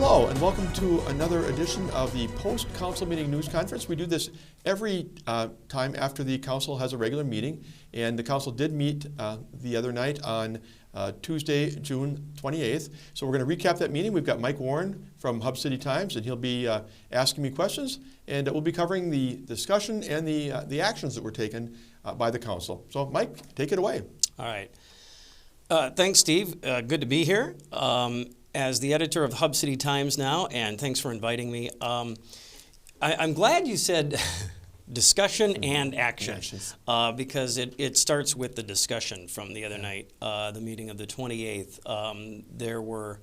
Hello and welcome to another edition of the Post-Council Meeting News Conference. We do this every time after the council has a regular meeting, and the council did meet the other night on Tuesday, June 28th. So we're going to recap that meeting. We've got Mike Warren from Hub City Times, and he'll be asking me questions, and we'll be covering the discussion and the actions that were taken by the council. So Mike, take it away. All right. Thanks, Steve. Good to be here. As the editor of Hub City Times now, and thanks for inviting me. I'm glad you said discussion and action, because it starts with the discussion from the other night, the meeting of the 28th. There were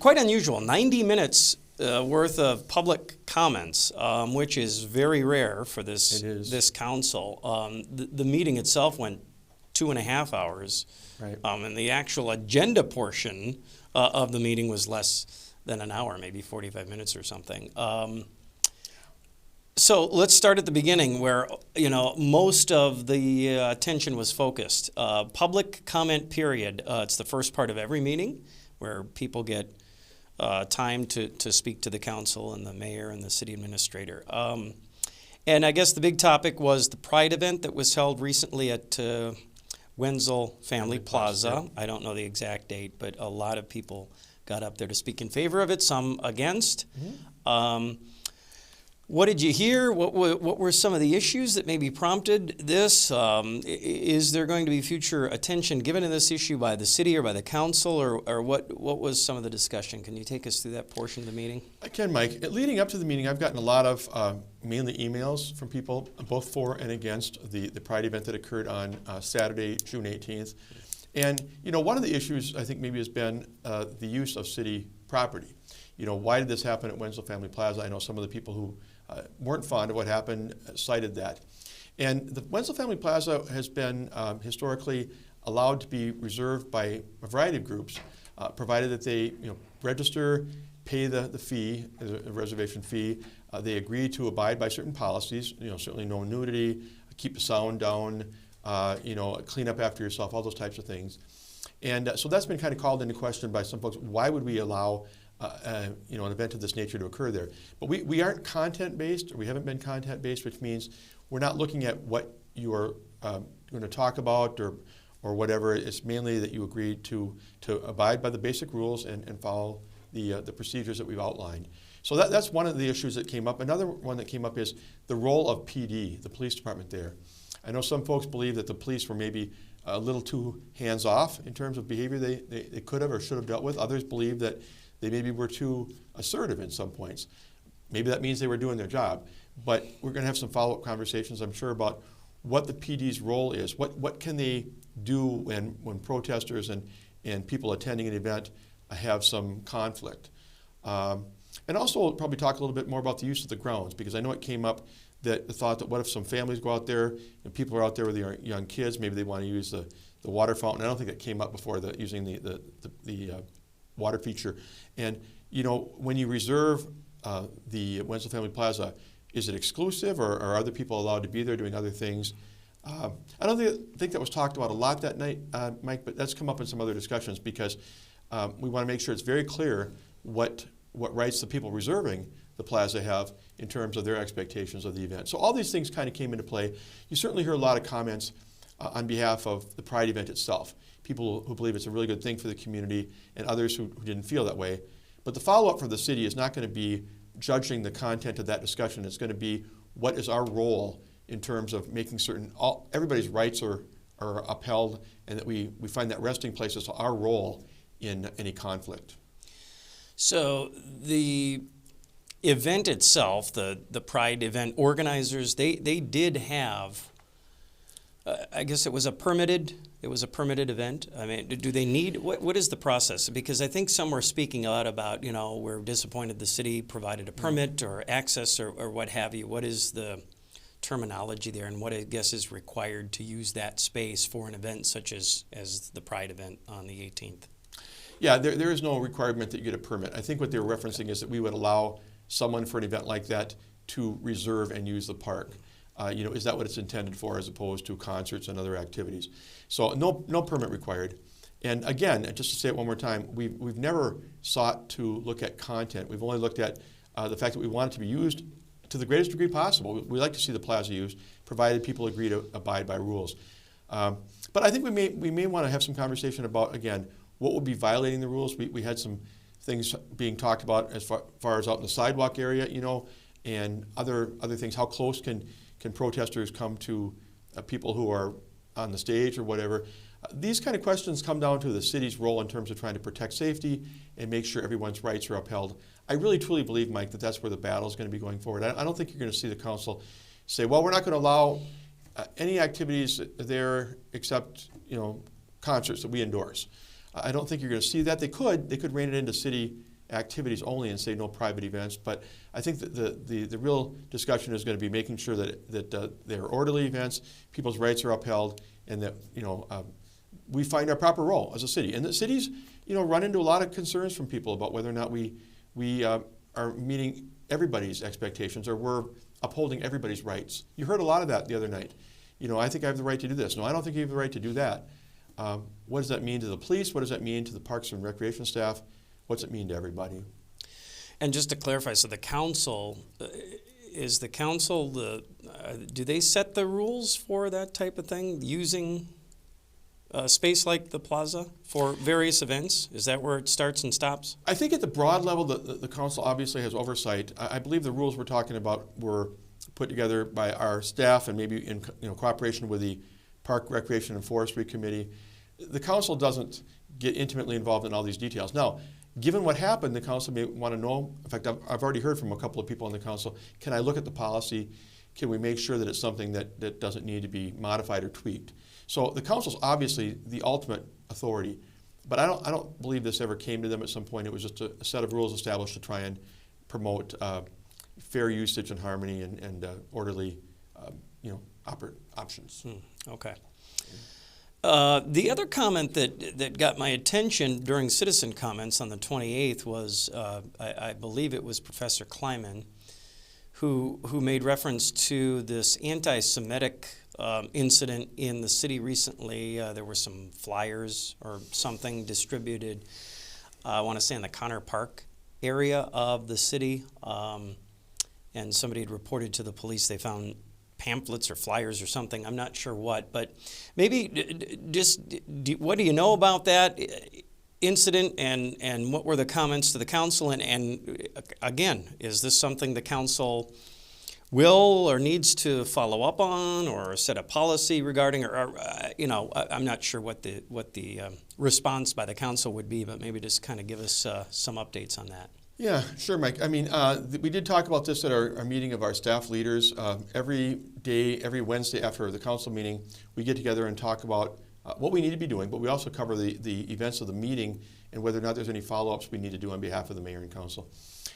quite unusual 90 minutes worth of public comments, which is very rare for this council. The meeting itself went 2.5 hours, right. And the actual agenda portion of the meeting was less than an hour, maybe 45 minutes or something. So let's start at the beginning where, most of the attention was focused. Public comment period, it's the first part of every meeting where people get time to speak to the council and the mayor and the city administrator. And I guess the big topic was the Pride event that was held recently at Wenzel Family Plaza. I don't know the exact date, but a lot of people got up there to speak in favor of it, some against. Mm-hmm. What did you hear? What were some of the issues that maybe prompted this? Is there going to be future attention given to this issue by the city or by the council, or what was some of the discussion? Can you take us through that portion of the meeting? I can, Mike. Leading up to the meeting, I've gotten a lot of mainly emails from people both for and against the Pride event that occurred on Saturday, June 18th. And, one of the issues I think maybe has been the use of city property. Why did this happen at Wenzel Family Plaza? I know some of the people who weren't fond of what happened cited that. And the Wenzel Family Plaza has been historically allowed to be reserved by a variety of groups, provided that they register, pay the fee, a reservation fee. They agree to abide by certain policies, certainly no nudity, keep the sound down, clean up after yourself, all those types of things. And so that's been kind of called into question by some folks. Why would we allow an event of this nature to occur there? But we aren't content-based, or we haven't been content-based, which means we're not looking at what you are going to talk about or whatever. It's mainly that you agreed to abide by the basic rules and follow the procedures that we've outlined. So that's one of the issues that came up. Another one that came up is the role of PD, the police department there. I know some folks believe that the police were maybe a little too hands-off in terms of behavior they could have or should have dealt with. Others believe that they maybe were too assertive in some points. Maybe that means they were doing their job. But we're going to have some follow-up conversations, I'm sure, about what the PD's role is. What can they do when protesters and people attending an event have some conflict? And also we'll probably talk a little bit more about the use of the grounds, because I know it came up that the thought that what if some families go out there and people are out there with their young kids, maybe they want to use the water fountain. I don't think that came up before, using the water feature. And when you reserve the Wenzel Family Plaza, is it exclusive, or are other people allowed to be there doing other things? I don't think that was talked about a lot that night, Mike, but that's come up in some other discussions, because we want to make sure it's very clear what rights the people reserving the plaza have in terms of their expectations of the event. So all these things kind of came into play. You certainly hear a lot of comments on behalf of the Pride event itself. People who believe it's a really good thing for the community, and others who didn't feel that way. But the follow-up for the city is not going to be judging the content of that discussion. It's going to be what is our role in terms of making certain everybody's rights are upheld, and that we find that resting place is our role in any conflict. So the event itself, the Pride event organizers, they did have, I guess it was a permitted event. I mean, do they need, what is the process? Because I think some were speaking a lot about, we're disappointed the city provided a permit or access or what have you. What is the terminology there, and what I guess is required to use that space for an event such as the Pride event on the 18th? Yeah, there is no requirement that you get a permit. I think what they're referencing is that we would allow someone for an event like that to reserve and use the park. Is that what it's intended for, as opposed to concerts and other activities? So no permit required. And again, just to say it one more time, we've never sought to look at content. We've only looked at the fact that we want it to be used to the greatest degree possible. We like to see the plaza used, provided people agree to abide by rules. But I think we may want to have some conversation about, again, what would be violating the rules. We had some things being talked about as far as out in the sidewalk area, and other things. How close can protesters come to people who are on the stage or whatever? These kind of questions come down to the city's role in terms of trying to protect safety and make sure everyone's rights are upheld. I really truly believe, Mike, that that's where the battle is going to be going forward. I don't think you're going to see the council say, well, we're not going to allow any activities there except concerts that we endorse. I don't think you're going to see that. They could rein it into city activities only and say no private events. But I think that the real discussion is going to be making sure that they're orderly events, people's rights are upheld, and that we find our proper role as a city. And the cities run into a lot of concerns from people about whether or not we are meeting everybody's expectations or we're upholding everybody's rights. You heard a lot of that the other night. I think I have the right to do this. No, I don't think you have the right to do that. What does that mean to the police? What does that mean to the parks and recreation staff? What's it mean to everybody? And just to clarify, so the council, do they set the rules for that type of thing, using a space like the plaza for various events? Is that where it starts and stops? I think at the broad level, the council obviously has oversight. I believe the rules we're talking about were put together by our staff and maybe in cooperation with the Park, Recreation, and Forestry Committee. The council doesn't get intimately involved in all these details. Now, given what happened, the council may want to know, in fact, I've already heard from a couple of people on the council, can I look at the policy? Can we make sure that it's something that doesn't need to be modified or tweaked? So the council's obviously the ultimate authority, but I don't believe this ever came to them at some point. It was just a set of rules established to try and promote fair usage and harmony and orderly options. Okay. The other comment that got my attention during citizen comments on the 28th was, I believe it was Professor Kleiman, who made reference to this anti-Semitic incident in the city recently. There were some flyers or something distributed, I want to say in the Connor Park area of the city, and somebody had reported to the police they found pamphlets or flyers or something. I'm not sure what, but maybe what do you know about that incident, and what were the comments to the council? And again, is this something the council will or needs to follow up on or set a policy regarding? Or I'm not sure what the response by the council would be, but maybe just kind of give us some updates on that. Yeah, sure, Mike. I mean, we did talk about this at our meeting of our staff leaders. Every Wednesday after the council meeting, we get together and talk about what we need to be doing, but we also cover the events of the meeting and whether or not there's any follow-ups we need to do on behalf of the mayor and council.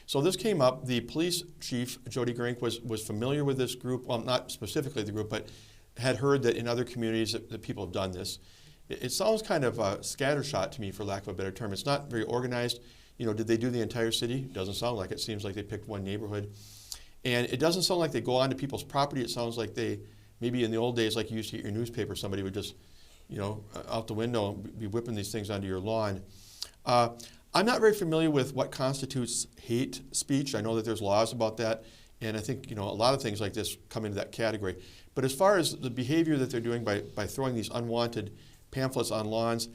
So this came up. The police chief, Jody Gerink, was familiar with this group, well, not specifically the group, but had heard that in other communities that people have done this. It sounds kind of scattershot to me, for lack of a better term. It's not very organized. Did they do the entire city? Doesn't sound like it. Seems like they picked one neighborhood. And it doesn't sound like they go onto people's property. It sounds like they, maybe in the old days, like you used to get your newspaper, somebody would just, out the window be whipping these things onto your lawn. I'm not very familiar with what constitutes hate speech. I know that there's laws about that, and I think a lot of things like this come into that category. But as far as the behavior that they're doing by throwing these unwanted pamphlets on lawns,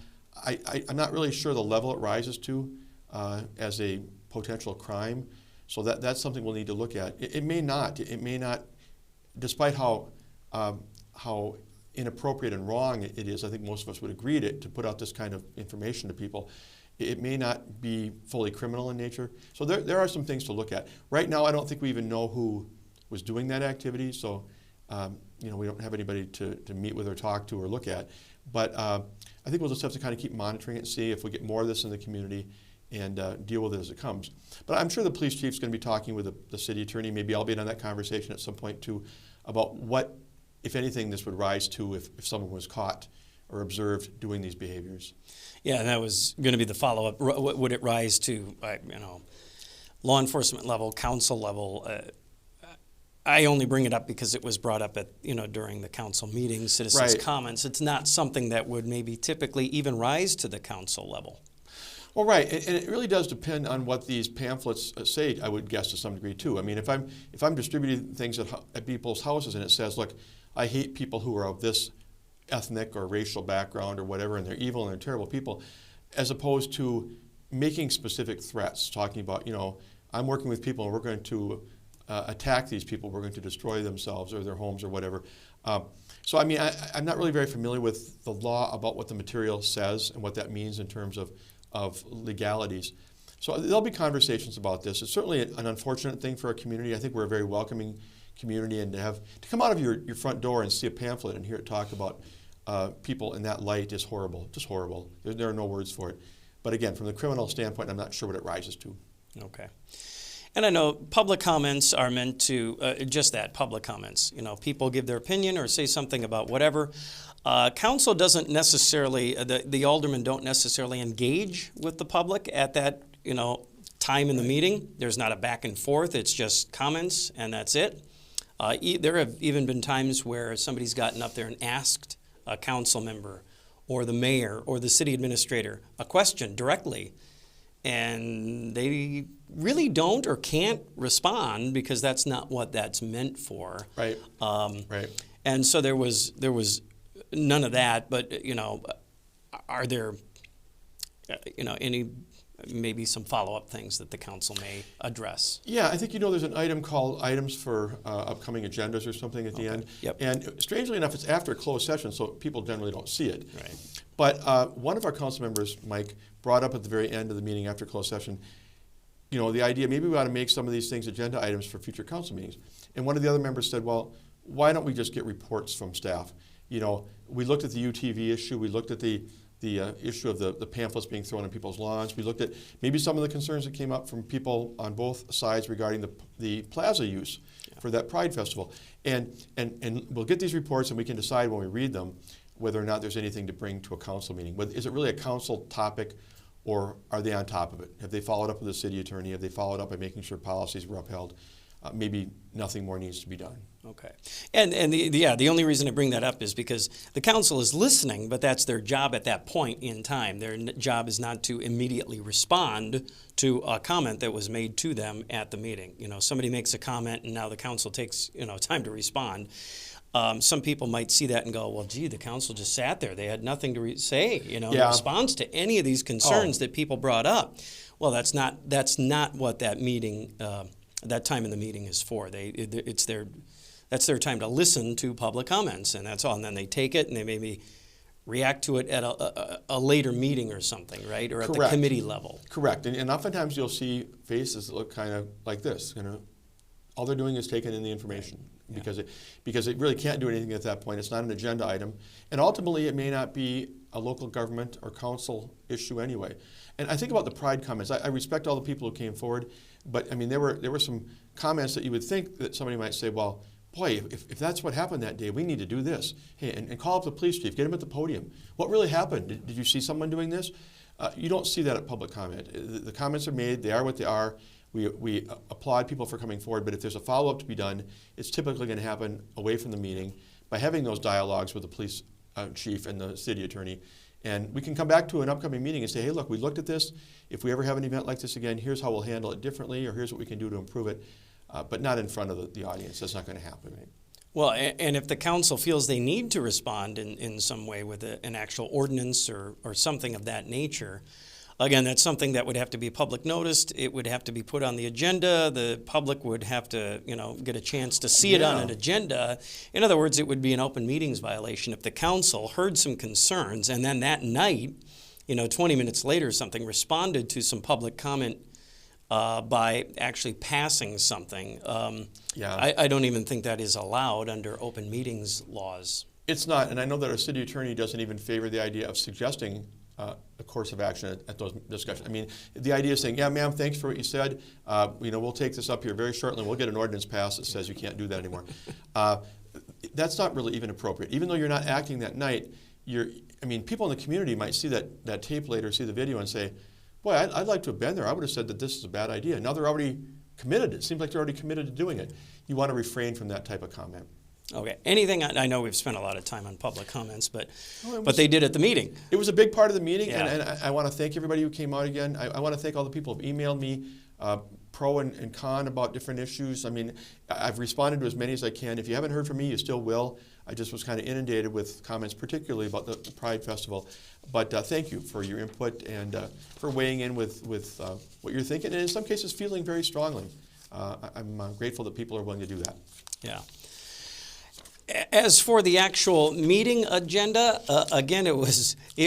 I'm not really sure the level it rises to as a potential crime. So that's something we'll need to look at. It may not, despite how inappropriate and wrong it is. I think most of us would agree to put out this kind of information to people. It may not be fully criminal in nature. So there are some things to look at. Right now, I don't think we even know who was doing that activity. So we don't have anybody to meet with or talk to or look at. But I think we'll just have to kind of keep monitoring it and see if we get more of this in the community and deal with it as it comes. But I'm sure the police chief's going to be talking with the city attorney. Maybe I'll be in on that conversation at some point too, about what, if anything, this would rise to if someone was caught or observed doing these behaviors. Yeah, and that was going to be the follow-up. Would it rise to, law enforcement level, council level? I only bring it up because it was brought up at, during the council meeting, citizens' Right. comments. It's not something that would maybe typically even rise to the council level. Well, right, and it really does depend on what these pamphlets say, I would guess, to some degree, too. I mean, if I'm distributing things at people's houses and it says, look, I hate people who are of this ethnic or racial background or whatever, and they're evil and they're terrible people, as opposed to making specific threats, talking about, I'm working with people and we're going to attack these people, we're going to destroy themselves or their homes or whatever. So, I mean, I'm not really very familiar with the law about what the material says and what that means in terms of legalities. So there'll be conversations about this. It's certainly an unfortunate thing for our community. I think we're a very welcoming community, and to come out of your front door and see a pamphlet and hear it talk about people in that light is horrible, just horrible. There are no words for it. But again, from the criminal standpoint, I'm not sure what it rises to. Okay. And I know public comments are meant to, just that, public comments. People give their opinion or say something about whatever. Council doesn't necessarily, the aldermen don't necessarily engage with the public at that, time in the meeting. There's not a back and forth. It's just comments and that's it. There have even been times where somebody's gotten up there and asked a council member or the mayor or the city administrator a question directly, and they really don't or can't respond because that's not what that's meant for. Right. Right. And so there was none of that, but, are there, any, maybe some follow-up things that the council may address? Yeah, I think, there's an item called items for upcoming agendas or something at the end. Yep. And strangely enough, it's after a closed session, so people generally don't see it. Right. But one of our council members, Mike, brought up at the very end of the meeting after closed session, the idea maybe we ought to make some of these things agenda items for future council meetings. And one of the other members said, well, why don't we just get reports from staff? We looked at the UTV issue, we looked at the issue of the pamphlets being thrown on people's lawns. We looked at maybe some of the concerns that came up from people on both sides regarding the plaza use for that Pride Festival. And we'll get these reports and we can decide when we read them whether or not there's anything to bring to a council meeting. But is it really a council topic, or are they on top of it? Have they followed up with the city attorney? Have they followed up by making sure policies were upheld? Maybe nothing more needs to be done. Okay. And the only reason I bring that up is because the council is listening, but that's their job at that point in time. Their job is not to immediately respond to a comment that was made to them at the meeting. Somebody makes a comment and now the council takes, time to respond. Some people might see that and go, well, gee, the council just sat there. They had nothing to say, in response to any of these concerns that people brought up. Well, that's not what that meeting, that time in the meeting is for. That's their time to listen to public comments, and that's all. And then they take it and they maybe react to it at a later meeting or something, right? Or at Correct. the committee level. Correct. And oftentimes you'll see faces that look kind of like this. All they're doing is taking in the information. Yeah. Because it really can't do anything at that point. It's not an agenda item. And ultimately, it may not be a local government or council issue anyway. And I think about the Pride comments. I respect all the people who came forward, but I mean, there were some comments that you would think that somebody might say, well, boy, if that's what happened that day, we need to do this. Hey, and call up the police chief, get him at the podium. What really happened? Did you see someone doing this? You don't see that at public comment. The comments are made, they are what they are. We applaud people for coming forward, but if there's a follow-up to be done, it's typically going to happen away from the meeting by having those dialogues with the police chief and the city attorney. And we can come back to an upcoming meeting and say, hey, look, we looked at this. If we ever have an event like this again, here's how we'll handle it differently, or here's what we can do to improve it, but not in front of the audience. That's not going to happen. Right? Well, and if the council feels they need to respond in some way with an actual ordinance or something of that nature, again, that's something that would have to be public noticed. It would have to be put on the agenda. The public would have to, get a chance to see it on an agenda. In other words, it would be an open meetings violation if the council heard some concerns and then that night, 20 minutes later, something responded to some public comment by actually passing something. I don't even think that is allowed under open meetings laws. It's not, and I know that our city attorney doesn't even favor the idea of suggesting a course of action at those discussions. I mean, the idea is saying, yeah, ma'am, thanks for what you said. We'll take this up here very shortly. We'll get an ordinance passed that says you can't do that anymore. That's not really even appropriate. Even though you're not acting that night, people in the community might see that tape later, see the video and say, boy, I'd like to have been there. I would have said that this is a bad idea. Now they're already committed. It seems like they're already committed to doing it. You want to refrain from that type of comment. Okay. Anything? I know we've spent a lot of time on public comments, but Well, they did at the meeting. It was a big part of the meeting, Yeah. and I want to thank everybody who came out again. I want to thank all the people who have emailed me, pro and con about different issues. I mean, I've responded to as many as I can. If you haven't heard from me, you still will. I just was kind of inundated with comments, particularly about the Pride Festival. But thank you for your input and for weighing in with what you're thinking, and in some cases feeling very strongly. I'm grateful that people are willing to do that. Yeah. As for the actual meeting agenda, again, it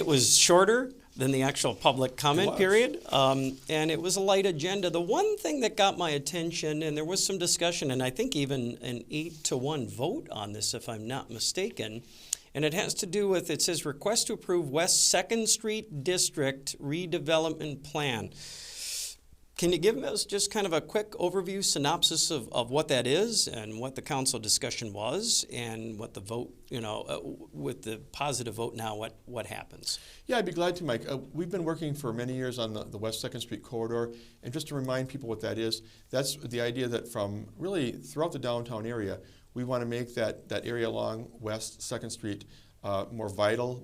was shorter than the actual public comment period, and it was a light agenda. The one thing that got my attention, and there was some discussion, and I think even an 8-1 vote on this, if I'm not mistaken, and it has to do with, it says, request to approve West 2nd Street District redevelopment plan. Can you give us just kind of a quick overview, synopsis of what that is and what the council discussion was and what the vote, with the positive vote now, what happens? Yeah, I'd be glad to, Mike. We've been working for many years on the West 2nd Street corridor, and just to remind people what that is, that's the idea that from really throughout the downtown area, we want to make that area along West 2nd Street more vital,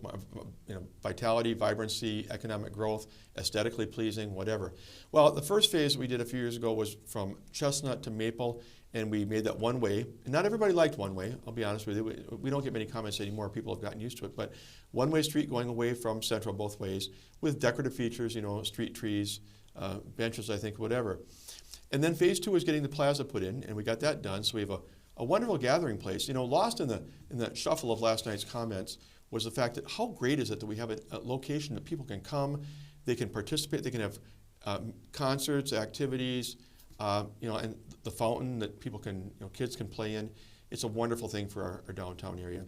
vitality, vibrancy, economic growth, aesthetically pleasing, whatever. Well, the first phase we did a few years ago was from Chestnut to Maple, and we made that one way. And not everybody liked one way, I'll be honest with you. We don't get many comments anymore. People have gotten used to it. But one-way street going away from Central both ways with decorative features, street trees, benches, I think, whatever. And then phase 2 was getting the plaza put in, and we got that done. So we have a wonderful gathering place. Lost in the shuffle of last night's comments was the fact that how great is it that we have a location that people can come, they can participate, they can have concerts, activities, and the fountain that people can, kids can play in. It's a wonderful thing for our downtown area.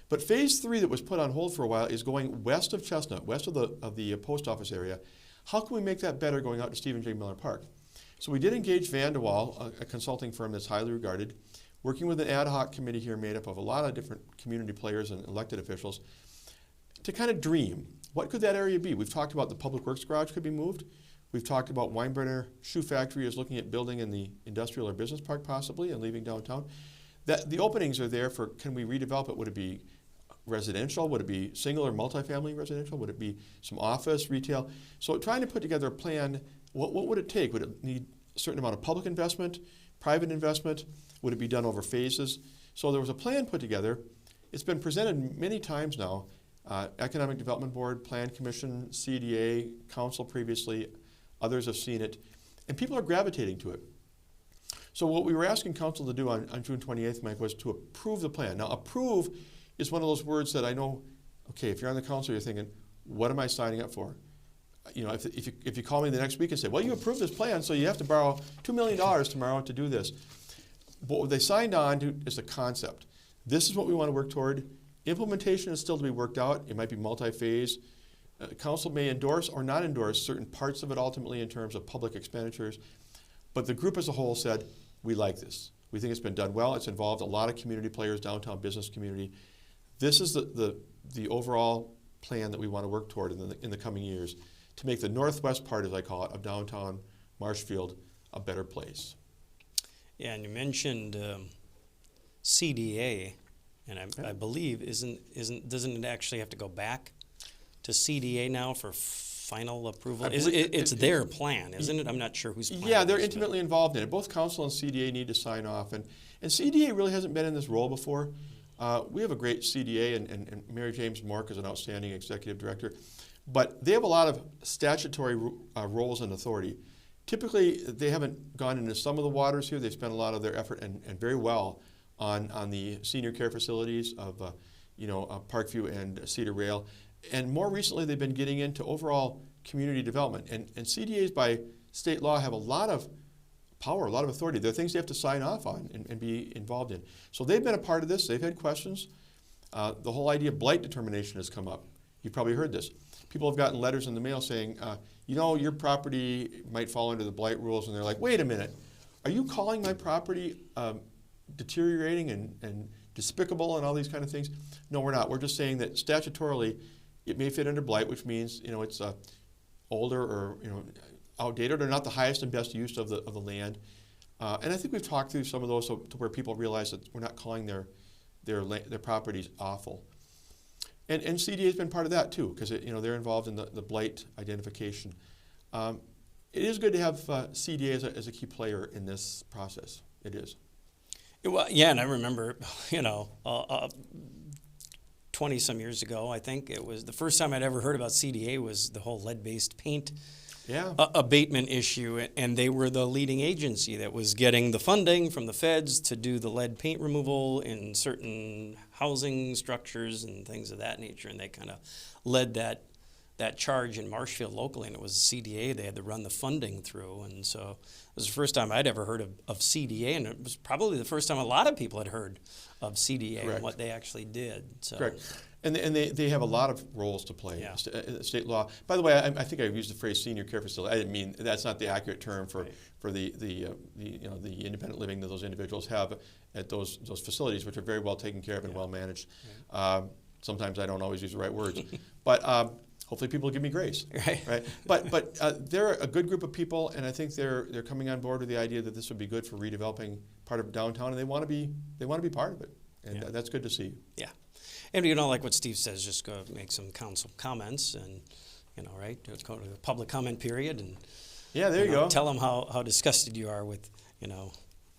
But phase 3 that was put on hold for a while is going west of Chestnut, west of the post office area. How can we make that better going out to Stephen J. Miller Park? So we did engage Van de Waal, a consulting firm that's highly regarded, working with an ad hoc committee here made up of a lot of different community players and elected officials to kind of dream. What could that area be? We've talked about the Public Works Garage could be moved. We've talked about Weinbrenner Shoe Factory is looking at building in the industrial or business park possibly and leaving downtown. The openings are there for, can we redevelop it? Would it be residential? Would it be single or multifamily residential? Would it be some office, retail? So trying to put together a plan, what would it take? Would it need a certain amount of public investment, private investment? Would it be done over phases? So there was a plan put together. It's been presented many times now. Economic Development Board, Plan Commission, CDA, Council previously, others have seen it, and people are gravitating to it. So what we were asking Council to do on June 28th, Mike, was to approve the plan. Now, approve is one of those words that I know, okay, if you're on the Council, you're thinking, what am I signing up for? If you call me the next week and say, well, you approved this plan, so you have to borrow $2 million tomorrow to do this. But what they signed on to is the concept. This is what we want to work toward. Implementation is still to be worked out. It might be multi-phase. Council may endorse or not endorse certain parts of it ultimately in terms of public expenditures. But the group as a whole said, we like this. We think it's been done well. It's involved a lot of community players, downtown business community. This is the overall plan that we want to work toward in the coming years to make the northwest part, as I call it, of downtown Marshfield a better place. Yeah, and you mentioned CDA, and I believe doesn't it actually have to go back to CDA now for final approval? It's their plan, isn't it? I'm not sure who's planning. Yeah, they're intimately involved in it. Both Council and CDA need to sign off, and CDA really hasn't been in this role before. We have a great CDA, and Mary James Mork is an outstanding executive director, but they have a lot of statutory roles and authority. Typically, they haven't gone into some of the waters here. They've spent a lot of their effort and very well on the senior care facilities of Parkview and Cedar Rail. And more recently, they've been getting into overall community development. And CDAs by state law have a lot of power, a lot of authority. There are things they have to sign off on and be involved in. So they've been a part of this. They've had questions. The whole idea of blight determination has come up. You've probably heard this. People have gotten letters in the mail saying, your property might fall under the blight rules, and they're like, wait a minute, are you calling my property deteriorating and despicable and all these kind of things? No, we're not. We're just saying that statutorily it may fit under blight, which means it's older or outdated or not the highest and best use of the land. And I think we've talked through some of those to where people realize that we're not calling their properties awful. And CDA has been part of that too, because they're involved in the blight identification. It is good to have CDA as a key player in this process. It is. Well, yeah, and I remember, 20-some years ago, I think it was the first time I'd ever heard about CDA was the whole lead-based paint abatement issue, and they were the leading agency that was getting the funding from the feds to do the lead paint removal in certain housing structures and things of that nature, and they kind of led that charge in Marshfield locally, and it was CDA they had to run the funding through, and so it was the first time I'd ever heard of CDA, and it was probably the first time a lot of people had heard of CDA Correct. and what they actually did. So. Correct. And they have a lot of roles to play. Yeah. State law. By the way, I think I used the phrase senior care facility. I didn't mean that's not the accurate term for the independent living that those individuals have at those facilities, which are very well taken care of and well managed. Right. Sometimes I don't always use the right words, but hopefully people give me grace. Right. But they're a good group of people, and I think they're coming on board with the idea that this would be good for redeveloping part of downtown, and they want to be part of it, and that's good to see. Yeah. And like what Steve says, just go make some council comments and, right, go to the public comment period and there you go. Tell them how disgusted you are with,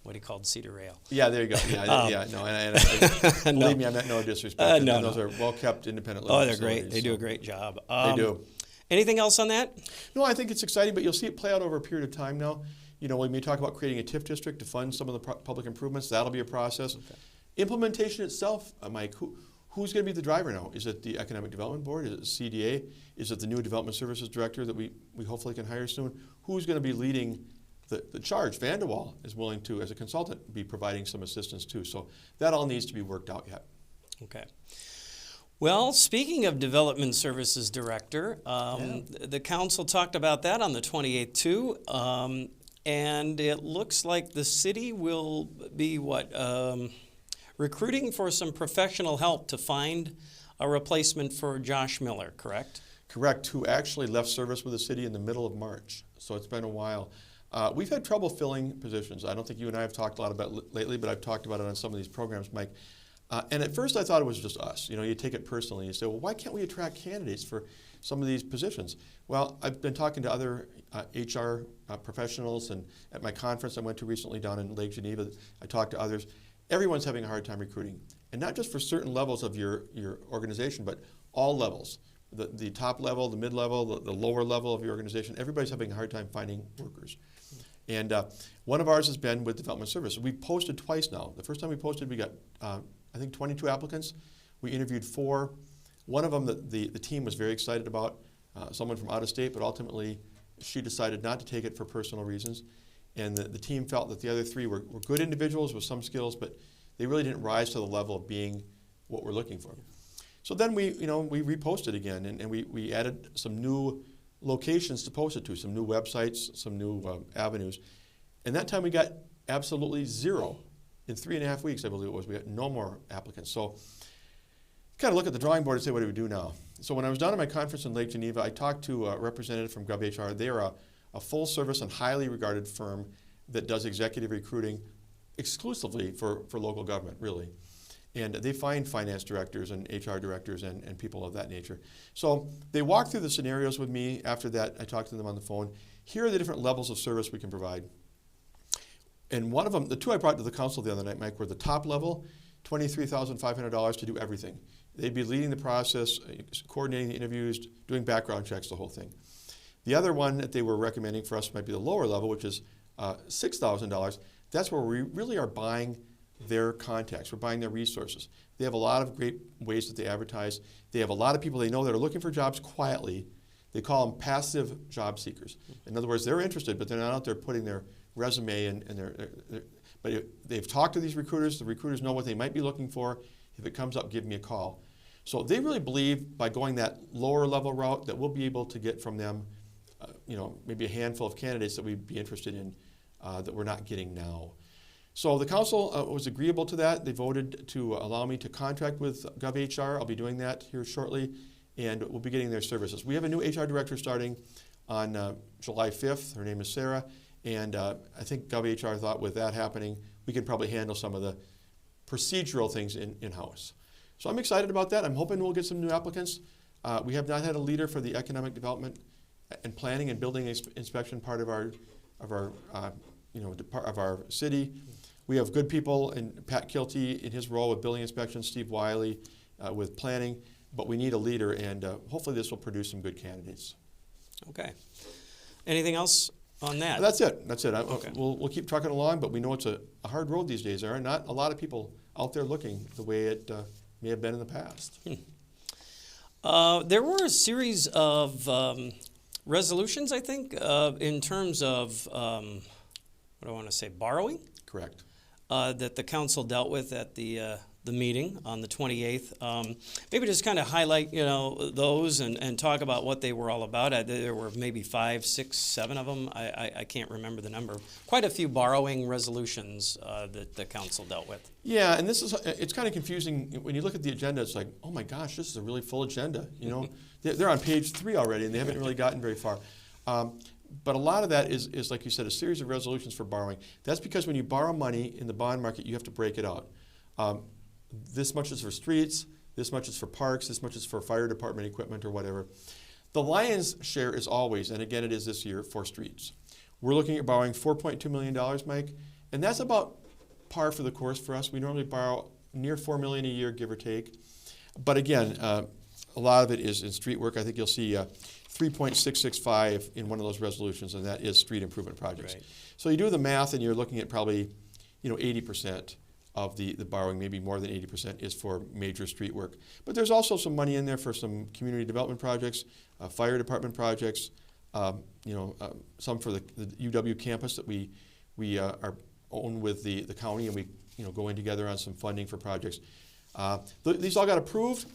what he called cedar rail. Yeah, there you go. Yeah, no, and believe me, I meant no disrespect. Those are well-kept independent living they're facilities, great. They do a great job. They do. Anything else on that? No, I think it's exciting, but you'll see it play out over a period of time now. When we talk about creating a TIF district to fund some of the public improvements, that'll be a process. Okay. Implementation itself, Mike, who's going to be the driver now? Is it the Economic Development Board? Is it CDA? Is it the new Development Services Director that we hopefully can hire soon? Who's going to be leading the charge? Vanderwall is willing to, as a consultant, be providing some assistance too. So that all needs to be worked out yet. Okay. Well, speaking of Development Services Director, the council talked about that on the 28th too, and it looks like the city will be recruiting for some professional help to find a replacement for Josh Miller, correct? Correct, who actually left service with the city in the middle of March. So it's been a while. We've had trouble filling positions. I don't think you and I have talked a lot about it lately, but I've talked about it on some of these programs, Mike. And at first I thought it was just us. You take it personally. You say, well, why can't we attract candidates for some of these positions? Well, I've been talking to other HR professionals, and at my conference I went to recently down in Lake Geneva, I talked to others. Everyone's having a hard time recruiting, and not just for certain levels of your organization, but all levels. The top level, the mid-level, the lower level of your organization, everybody's having a hard time finding workers. And one of ours has been with Development Services. We've posted twice now. The first time we posted, we got, I think, 22 applicants. We interviewed 4. One of them the team was very excited about, someone from out of state, but ultimately she decided not to take it for personal reasons. And the team felt that the other 3 were good individuals with some skills, but they really didn't rise to the level of being what we're looking for. So then we reposted again, and we added some new locations to post it to, some new websites, some new avenues. And that time we got absolutely 0. In 3.5 weeks, I believe it was, we got no more applicants. So kind of look at the drawing board and say, what do we do now? So when I was down at my conference in Lake Geneva, I talked to a representative from GovHR. They are a full-service and highly regarded firm that does executive recruiting exclusively for local government, really. And they find finance directors and HR directors and people of that nature. So they walked through the scenarios with me. After that, I talked to them on the phone. Here are the different levels of service we can provide. And one of them, the 2 I brought to the council the other night, Mike, were the top level, $23,500 to do everything. They'd be leading the process, coordinating the interviews, doing background checks, the whole thing. The other one that they were recommending for us might be the lower level, which is $6,000. That's where we really are buying their contacts. We're buying their resources. They have a lot of great ways that they advertise. They have a lot of people they know that are looking for jobs quietly. They call them passive job seekers. In other words, they're interested, but they're not out there putting their resume but they've talked to these recruiters. The recruiters know what they might be looking for. If it comes up, give me a call. So they really believe by going that lower level route that we'll be able to get from them maybe a handful of candidates that we'd be interested in that we're not getting now. So the council was agreeable to that. They voted to allow me to contract with GovHR. I'll be doing that here shortly, and we'll be getting their services. We have a new HR director starting on July 5th. Her name is Sarah, And I think GovHR thought with that happening, we can probably handle some of the procedural things in-house. So I'm excited about that. I'm hoping we'll get some new applicants. We have not had a leader for the economic development and planning and building inspection part of our city. We have good people, and Pat Kilty in his role with building inspection, Steve Wiley with planning, but we need a leader, and hopefully this will produce some good candidates. Okay. Anything else on that? That's it. Okay. We'll keep trucking along, but we know it's a hard road these days. There are not a lot of people out there looking the way it may have been in the past. There were a series of resolutions, I think, in terms of, what do I want to say, borrowing? Correct. That the council dealt with at the meeting on the 28th. Maybe just kind of highlight, those and talk about what they were all about. There were maybe 5, 6, 7 of them. I can't remember the number. Quite a few borrowing resolutions that the council dealt with. Yeah, and it's kind of confusing. When you look at the agenda, it's like, oh my gosh, this is a really full agenda. They're on page 3 already, and they haven't really gotten very far. But a lot of that is, like you said, a series of resolutions for borrowing. That's because when you borrow money in the bond market, you have to break it out. This much is for streets, this much is for parks, this much is for fire department equipment or whatever. The lion's share is always, and again it is this year, for streets. We're looking at borrowing $4.2 million, Mike, and that's about par for the course for us. We normally borrow near $4 million a year, give or take. But again, a lot of it is in street work. I think you'll see 3.665 in one of those resolutions, and that is street improvement projects. Right. So you do the math, and you're looking at probably 80% of the borrowing, maybe more than 80%, is for major street work. But there's also some money in there for some community development projects, fire department projects, some for the UW campus that we are own with the county, and we go in together on some funding for projects. These all got approved.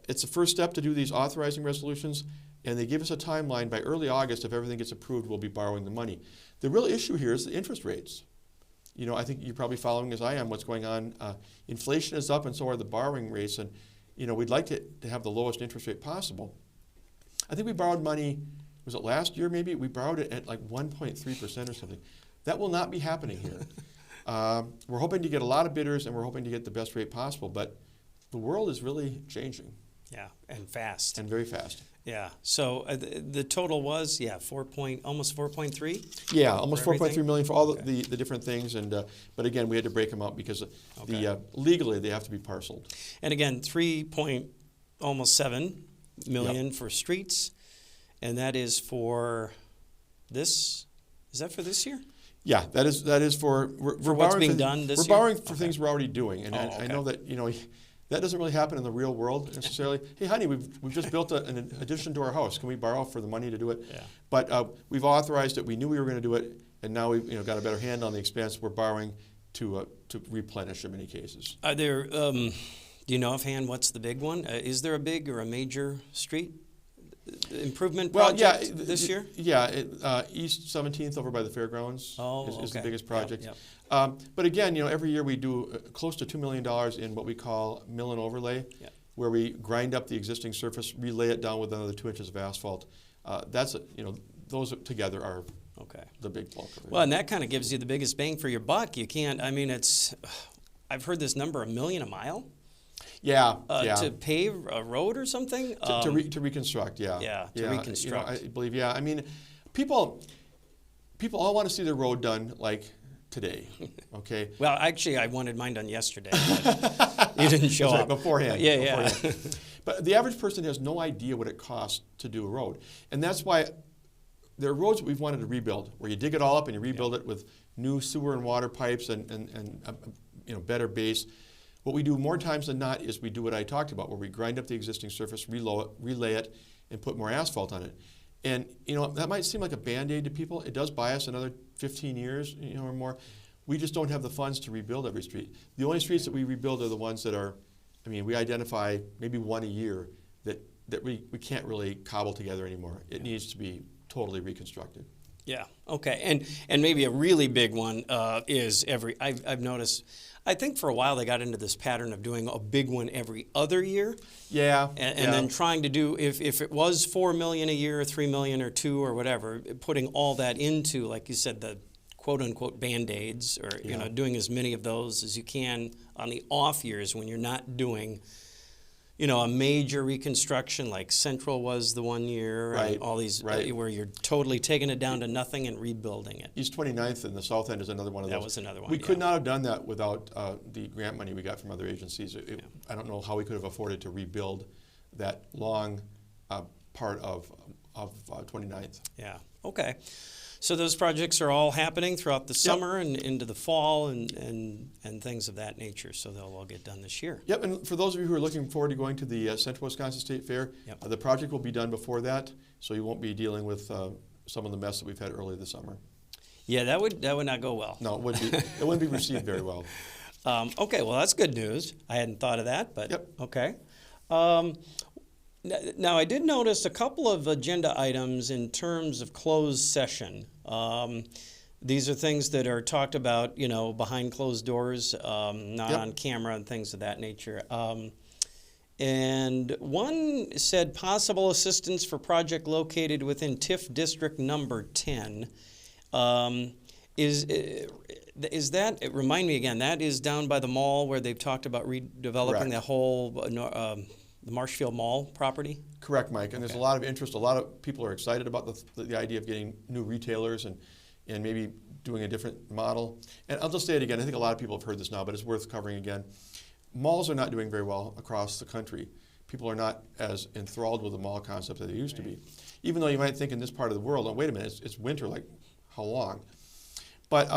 It's the first step to do these authorizing resolutions, and they give us a timeline. By early August, if everything gets approved, we'll be borrowing the money. The real issue here is the interest rates. I think you're probably following, as I am, what's going on. Inflation is up, and so are the borrowing rates, and we'd like to have the lowest interest rate possible. I think we borrowed money, was it last year maybe? We borrowed it at like 1.3% or something. That will not be happening here. We're hoping to get a lot of bidders, and we're hoping to get the best rate possible, but the world is really changing. Yeah, and fast. And very fast. Yeah. So the total was almost 4.3. Yeah, almost 4.3 million for all Okay. the different things, and but again, we had to break them out because legally they have to be parceled. And again, almost 7 million for streets, and that is for this. Is that for this year? Yeah, that is for what's being done this year? We're borrowing for things we're already doing, and I know that that doesn't really happen in the real world necessarily. Hey, honey, we've just built an addition to our house. Can we borrow for the money to do it? Yeah. But we've authorized it. We knew we were going to do it, and now we've got a better hand on the expense. We're borrowing to replenish in many cases. Are there? Do you know offhand what's the big one? Is there a big or a major street improvement project this year? Yeah, East 17th over by the fairgrounds is the biggest project. Yep. But again, every year we do close to $2 million in what we call mill and overlay, where we grind up the existing surface, relay it down with another 2 inches of asphalt. Those together are the big bulk of it. Well, and that kind of gives you the biggest bang for your buck. You can't. I mean, I've heard this number, $1 million a mile. Yeah. To pave a road or something? To reconstruct, yeah. Yeah, to reconstruct. I believe, I mean, people all want to see their road done like today, okay? Well, actually, I wanted mine done yesterday. You didn't show up. Beforehand. Yeah. But the average person has no idea what it costs to do a road. And that's why there are roads that we've wanted to rebuild, where you dig it all up and you rebuild it with new sewer and water pipes and better base. What we do more times than not is we do what I talked about, where we grind up the existing surface, relay it, and put more asphalt on it. And that might seem like a Band-Aid to people. It does buy us another 15 years, or more. We just don't have the funds to rebuild every street. The only streets that we rebuild are the ones that are, we identify maybe one a year that we can't really cobble together anymore. It needs to be totally reconstructed. Yeah. Okay. And maybe a really big one is I've noticed. I think for a while they got into this pattern of doing a big one every other year. Yeah. And then trying to do if it was $4 million a year, or $3 million, or $2 million, or whatever, putting all that into, like you said, the quote unquote Band-Aids, or doing as many of those as you can on the off years when you're not doing a major reconstruction like Central was the one year, right, and all these right. where you're totally taking it down to nothing and rebuilding it. East 29th and the South End is another one of those. That was another one. We could not have done that without the grant money we got from other agencies. I don't know how we could have afforded to rebuild that long part of 29th. Yeah. Okay. So those projects are all happening throughout the summer and into the fall and things of that nature. So they'll all get done this year. Yep, and for those of you who are looking forward to going to the Central Wisconsin State Fair, the project will be done before that, so you won't be dealing with some of the mess that we've had earlier this summer. Yeah, that would not go well. No, it wouldn't be received very well. Okay, well that's good news. I hadn't thought of that, but okay. Now, I did notice a couple of agenda items in terms of closed session. These are things that are talked about, behind closed doors, not on camera and things of that nature. And one said possible assistance for project located within TIF District Number 10. Is that, remind me again, that is down by the mall where they've talked about redeveloping the whole the Marshfield Mall property? Correct, Mike. And there's a lot of interest. A lot of people are excited about the idea of getting new retailers and maybe doing a different model. And I'll just say it again. I think a lot of people have heard this now, but it's worth covering again. Malls are not doing very well across the country. People are not as enthralled with the mall concept that they used to be. Even though you might think in this part of the world, oh, wait a minute, it's winter, like how long? But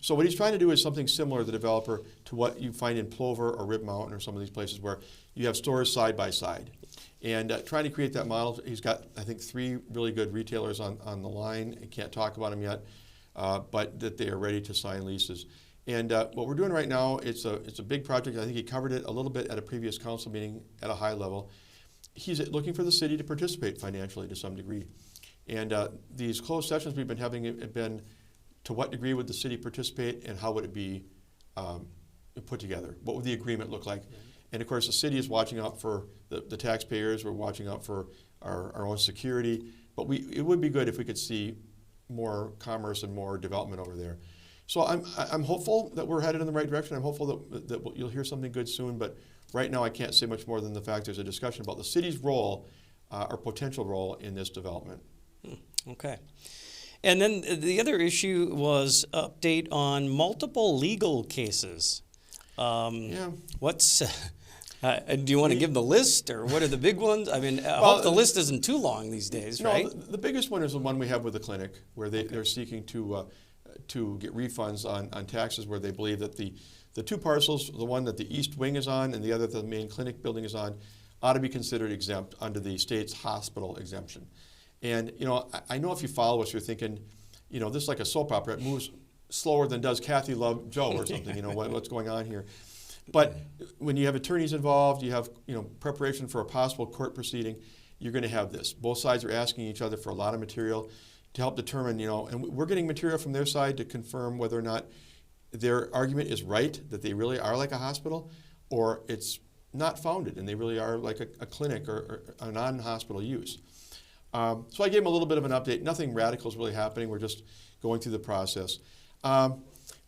so what he's trying to do is something similar, the developer, to what you find in Plover or Rib Mountain or some of these places where you have stores side by side. And trying to create that model, he's got, I think, 3 really good retailers on the line. I can't talk about them yet, but that they are ready to sign leases. And what we're doing right now, it's a big project. I think he covered it a little bit at a previous council meeting at a high level. He's looking for the city to participate financially to some degree. And these closed sessions we've been having have been, to what degree would the city participate and how would it be put together? What would the agreement look like? And of course, the city is watching out for the taxpayers. We're watching out for our own security. But it would be good if we could see more commerce and more development over there. So I'm hopeful that we're headed in the right direction. I'm hopeful that you'll hear something good soon. But right now, I can't say much more than the fact there's a discussion about the city's role or potential role in this development. Okay. And then the other issue was update on multiple legal cases. What's do you want to give the list, or what are the big ones? I mean, I hope the list isn't too long these days, right? The biggest one is the one we have with the clinic, where they're seeking to get refunds on taxes, where they believe that the 2 parcels, the one that the east wing is on and the other that the main clinic building is on, ought to be considered exempt under the state's hospital exemption. And, I know if you follow us, you're thinking, this is like a soap opera. It moves slower than does Kathy Love Joe or something, what's going on here. But when you have attorneys involved, you have, preparation for a possible court proceeding, you're going to have this. Both sides are asking each other for a lot of material to help determine, and we're getting material from their side to confirm whether or not their argument is right, that they really are like a hospital, or it's not founded and they really are like a clinic or a non-hospital use. So I gave him a little bit of an update. Nothing radical is really happening. We're just going through the process.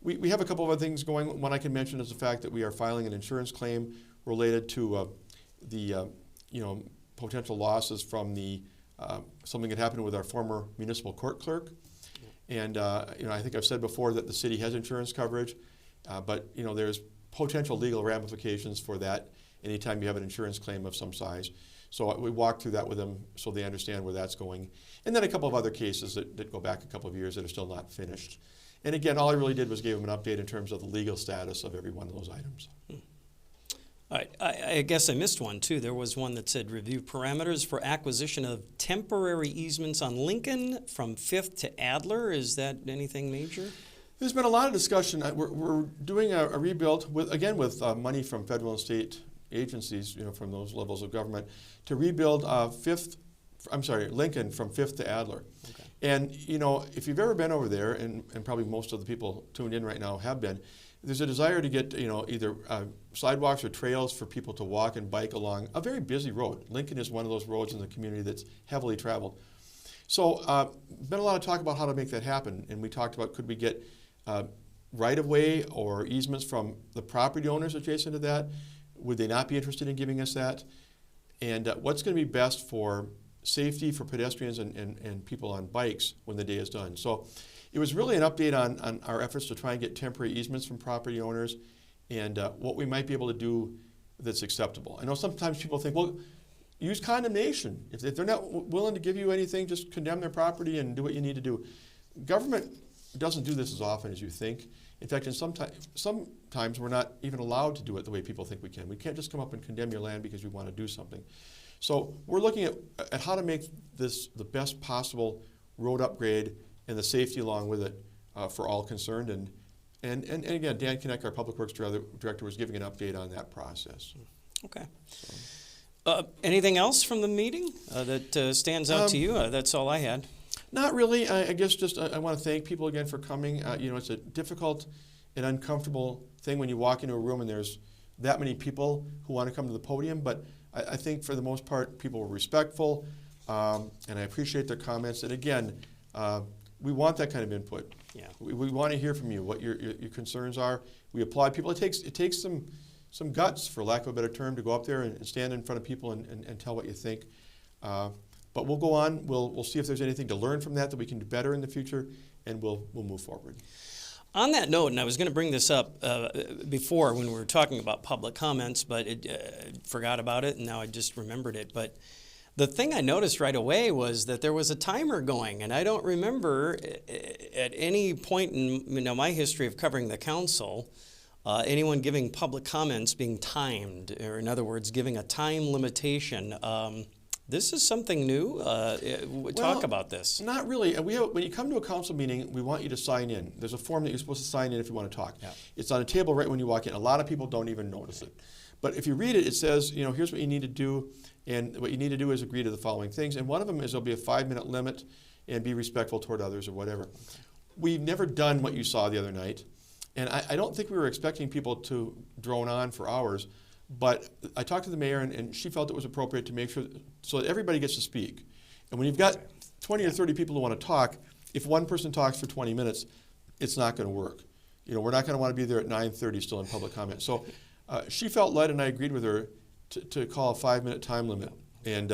We have a couple of other things going. One I can mention is the fact that we are filing an insurance claim related to the potential losses from something that happened with our former municipal court clerk. And I think I've said before that the city has insurance coverage, but there's potential legal ramifications for that anytime you have an insurance claim of some size. So we walked through that with them so they understand where that's going. And then a couple of other cases that go back a couple of years that are still not finished. And again, all I really did was give them an update in terms of the legal status of every one of those items. All right. I guess I missed one, too. There was one that said review parameters for acquisition of temporary easements on Lincoln from 5th to Adler. Is that anything major? There's been a lot of discussion. We're doing a rebuild with money from federal and state agencies, from those levels of government, to rebuild Lincoln from 5th to Adler. Okay. And, you know, if you've ever been over there, and probably most of the people tuned in right now have been, there's a desire to get, you know, either sidewalks or trails for people to walk and bike along a very busy road. Lincoln is one of those roads in the community that's heavily traveled. So, been a lot of talk about how to make that happen, and we talked about could we get right-of-way or easements from the property owners adjacent to that? Would they not be interested in giving us that? And what's going to be best for safety for pedestrians and people on bikes when the day is done? So it was really an update on our efforts to try and get temporary easements from property owners and what we might be able to do that's acceptable. I know sometimes people think, well, use condemnation. If they're not willing to give you anything, just condemn their property and do what you need to do. Government doesn't do this as often as you think. In fact, sometimes we're not even allowed to do it the way people think we can. We can't just come up and condemn your land because we want to do something. So we're looking at how to make this the best possible road upgrade and the safety along with it for all concerned. And again, Dan Kinnick, our Public Works Director, was giving an update on that process. Okay. Anything else from the meeting that stands out to you? That's all I had. Not really. I guess just I want to thank people again for coming. You know, it's a difficult and uncomfortable thing when you walk into a room and there's that many people who want to come to the podium, but I think for the most part people were respectful, and I appreciate their comments. And again, we want that kind of input. Yeah. We want to hear from you, what your concerns are. We applaud people. It takes some guts, for lack of a better term, to go up there and stand in front of people and tell what you think. But we'll go on. We'll see if there's anything to learn from that we can do better in the future, and we'll move forward. On that note, and I was going to bring this up before when we were talking about public comments, but forgot about it, and now I just remembered it. But the thing I noticed right away was that there was a timer going, and I don't remember at any point in my history of covering the council anyone giving public comments being timed, or in other words, giving a time limitation. This is something new. Talk about this. Not really. When you come to a council meeting, we want you to sign in. There's a form that you're supposed to sign in if you want to talk. Yeah. It's on a table right when you walk in. A lot of people don't even notice it. But if you read it, it says, you know, here's what you need to do, and what you need to do is agree to the following things. And one of them is there'll be a 5-minute limit and be respectful toward others or whatever. We've never done what you saw the other night, and I don't think we were expecting people to drone on for hours. But I talked to the mayor, and she felt it was appropriate to make sure so that everybody gets to speak. And when you've got 20 or 30 people who want to talk, if one person talks for 20 minutes, it's not going to work. You know, we're not going to want to be there at 9:30 still in public comment. So she felt led, and I agreed with her, to call a 5-minute time limit. And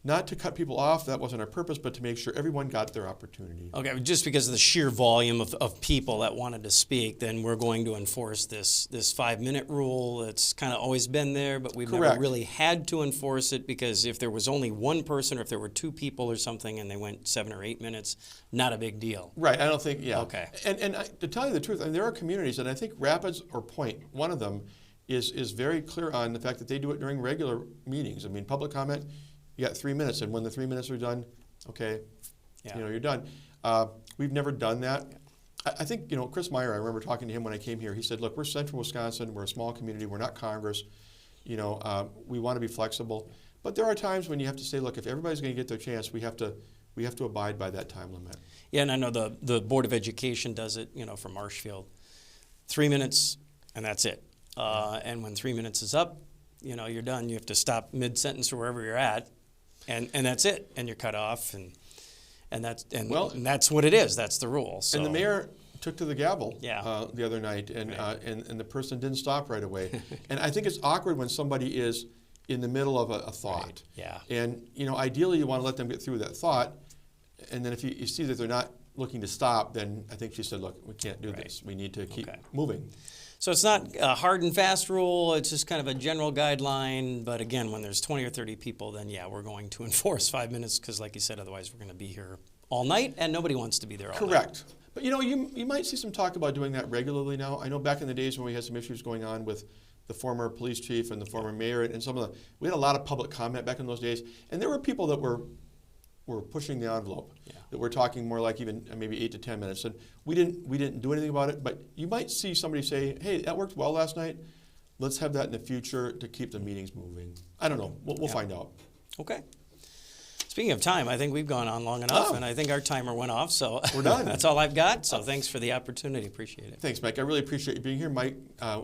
not to cut people off, that wasn't our purpose, but to make sure everyone got their opportunity. Okay, just because of the sheer volume of people that wanted to speak, then we're going to enforce this 5-minute rule. It's kind of always been there, but we've never really had to enforce it, because if there was only one person or if there were 2 people or something and they went 7 or 8 minutes, not a big deal. Right, I don't think, yeah. Okay. And to tell you the truth, I mean, there are communities, and I think Rapids or Point, one of them, is very clear on the fact that they do it during regular meetings. I mean, public comment, you got 3 minutes, and when the 3 minutes are done, okay, you know, you're done. We've never done that. I think, you know, Chris Meyer, I remember talking to him when I came here. He said, look, we're central Wisconsin. We're a small community. We're not Congress. You know, we want to be flexible. But there are times when you have to say, look, if everybody's going to get their chance, we have to abide by that time limit. Yeah, and I know the Board of Education does it, you know, for Marshfield. 3 minutes, and that's it. And when 3 minutes is up, you know, you're done. You have to stop mid-sentence or wherever you're at. And that's it, and you're cut off, and that's what it is. That's the rule. So. And the mayor took to the gavel the other night, and the person didn't stop right away. And I think it's awkward when somebody is in the middle of a thought. Right. Yeah. And you know, ideally, you want to let them get through that thought, and then if you see that they're not looking to stop, then I think she said, "Look, we can't do this. We need to keep moving." So it's not a hard and fast rule, it's just kind of a general guideline, but again, when there's 20 or 30 people, then yeah, we're going to enforce 5 minutes, because like you said, otherwise we're going to be here all night, and nobody wants to be there all night. Correct. But you know, you might see some talk about doing that regularly now. I know back in the days when we had some issues going on with the former police chief and the former mayor, and we had a lot of public comment back in those days, and there were people that were pushing the envelope. Yeah. That we're talking more like even maybe 8 to 10 minutes, and we didn't do anything about it. But you might see somebody say, "Hey, that worked well last night. Let's have that in the future to keep the meetings moving." I don't know. We'll find out. Okay. Speaking of time, I think we've gone on long enough, Oh. and I think our timer went off, so We're done. that's all I've got. So thanks for the opportunity. Appreciate it. Thanks, Mike. I really appreciate you being here. Mike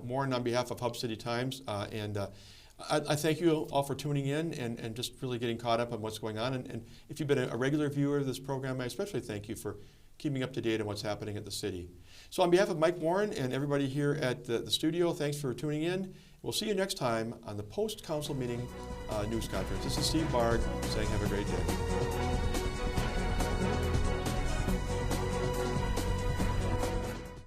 Warren on behalf of Hub City Times. I thank you all for tuning in and just really getting caught up on what's going on. And if you've been a regular viewer of this program, I especially thank you for keeping up to date on what's happening at the city. So on behalf of Mike Warren and everybody here at the studio, thanks for tuning in. We'll see you next time on the post-council meeting news conference. This is Steve Barg saying have a great day.